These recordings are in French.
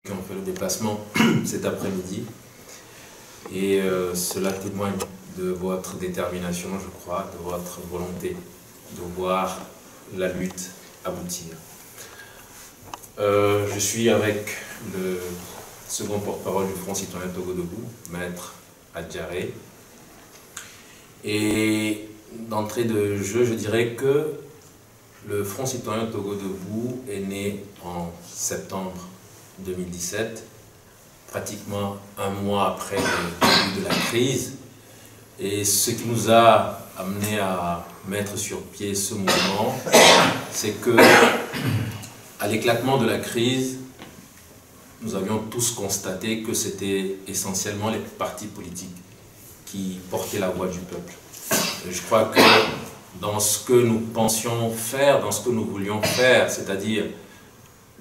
qui ont fait le déplacement cet après-midi. Et cela témoigne de votre détermination, je crois, de votre volonté de voir la lutte aboutir. Je suis avec le second porte-parole du Front citoyen Togo Debout, Maître Adjaré. Et d'entrée de jeu, je dirais que le Front citoyen Togo Debout est né en septembre 2017, pratiquement un mois après le début de la crise. Et ce qui nous a amené à mettre sur pied ce mouvement, c'est que, à l'éclatement de la crise, nous avions tous constaté que c'était essentiellement les partis politiques qui portaient la voix du peuple. Et je crois que dans ce que nous pensions faire, dans ce que nous voulions faire, c'est-à-dire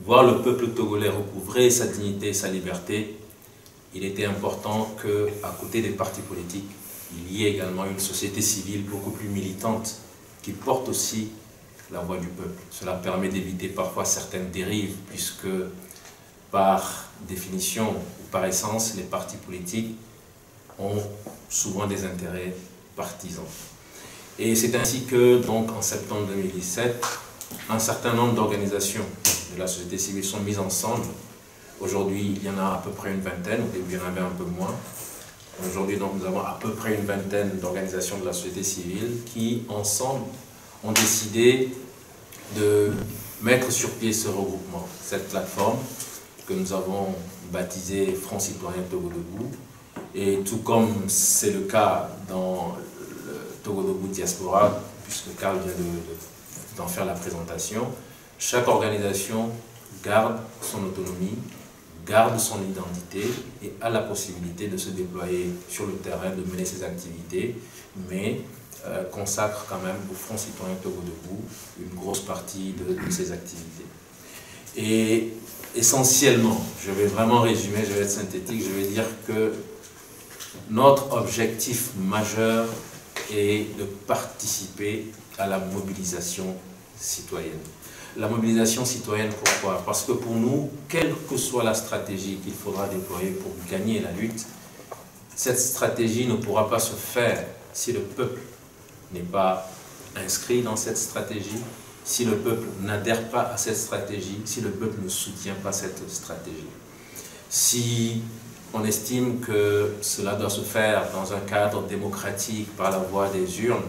voir le peuple togolais recouvrer sa dignité et sa liberté, il était important qu'à côté des partis politiques, il y ait également une société civile beaucoup plus militante qui porte aussi la voix du peuple. Cela permet d'éviter parfois certaines dérives, puisque par définition ou par essence, les partis politiques ont souvent des intérêts partisans. Et c'est ainsi que, donc, en septembre 2017, un certain nombre d'organisations de la société civile sont mises ensemble. Aujourd'hui, il y en a à peu près une vingtaine, au début il y en avait un peu moins. Aujourd'hui, donc, nous avons à peu près une vingtaine d'organisations de la société civile qui, ensemble, ont décidé de mettre sur pied ce regroupement, cette plateforme que nous avons baptisée Front citoyen Togo Debout. Et tout comme c'est le cas dans le Togo Debout Diaspora, puisque Karl vient d'en faire la présentation, chaque organisation garde son autonomie, garde son identité et a la possibilité de se déployer sur le terrain, de mener ses activités, mais consacre quand même au Front citoyen Togo Debout une grosse partie de ses activités. Et essentiellement, je vais vraiment résumer, je vais être synthétique, je vais dire que notre objectif majeur est de participer à la mobilisation citoyenne. La mobilisation citoyenne, pourquoi? Parce que pour nous, quelle que soit la stratégie qu'il faudra déployer pour gagner la lutte, cette stratégie ne pourra pas se faire si le peuple n'est pas inscrit dans cette stratégie, si le peuple n'adhère pas à cette stratégie, si le peuple ne soutient pas cette stratégie. Si on estime que cela doit se faire dans un cadre démocratique par la voie des urnes,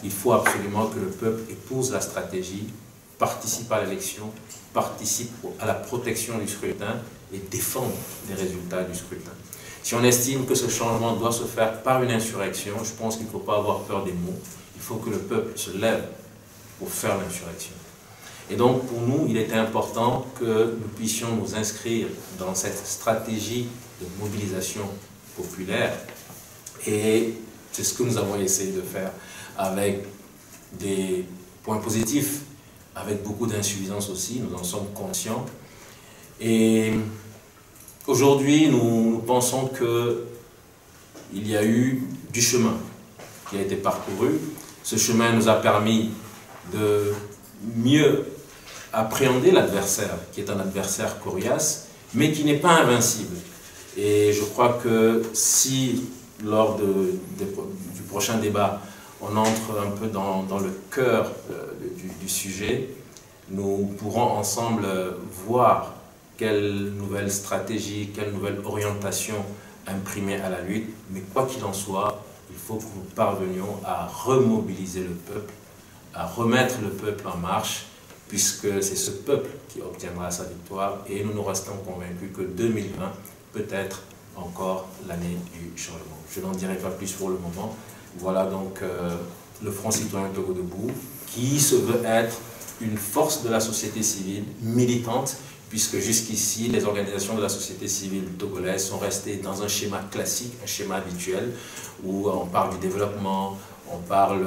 il faut absolument que le peuple épouse la stratégie, participe à l'élection, participe à la protection du scrutin et défende les résultats du scrutin. Si on estime que ce changement doit se faire par une insurrection, je pense qu'il ne faut pas avoir peur des mots. Il faut que le peuple se lève pour faire l'insurrection. Et donc, pour nous, il était important que nous puissions nous inscrire dans cette stratégie de mobilisation populaire. Et c'est ce que nous avons essayé de faire avec des points positifs, avec beaucoup d'insuffisance aussi, nous en sommes conscients. Et aujourd'hui, nous pensons qu'il y a eu du chemin qui a été parcouru. Ce chemin nous a permis de mieux appréhender l'adversaire, qui est un adversaire coriace, mais qui n'est pas invincible. Et je crois que si, lors du prochain débat, on entre un peu dans le cœur du sujet, nous pourrons ensemble voir quelle nouvelle stratégie, quelle nouvelle orientation imprimer à la lutte. Mais quoi qu'il en soit, il faut que nous parvenions à remobiliser le peuple, à remettre le peuple en marche, puisque c'est ce peuple qui obtiendra sa victoire. Et nous restons convaincus que 2020 peut être encore l'année du changement. Je n'en dirai pas plus pour le moment. Voilà donc le Front citoyen Togo Debout, qui se veut être une force de la société civile militante, puisque jusqu'ici, les organisations de la société civile togolaise sont restées dans un schéma classique, un schéma habituel, où on parle du développement, on parle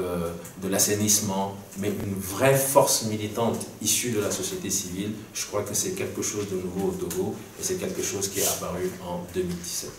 de l'assainissement, mais une vraie force militante issue de la société civile, je crois que c'est quelque chose de nouveau au Togo, et c'est quelque chose qui est apparu en 2017.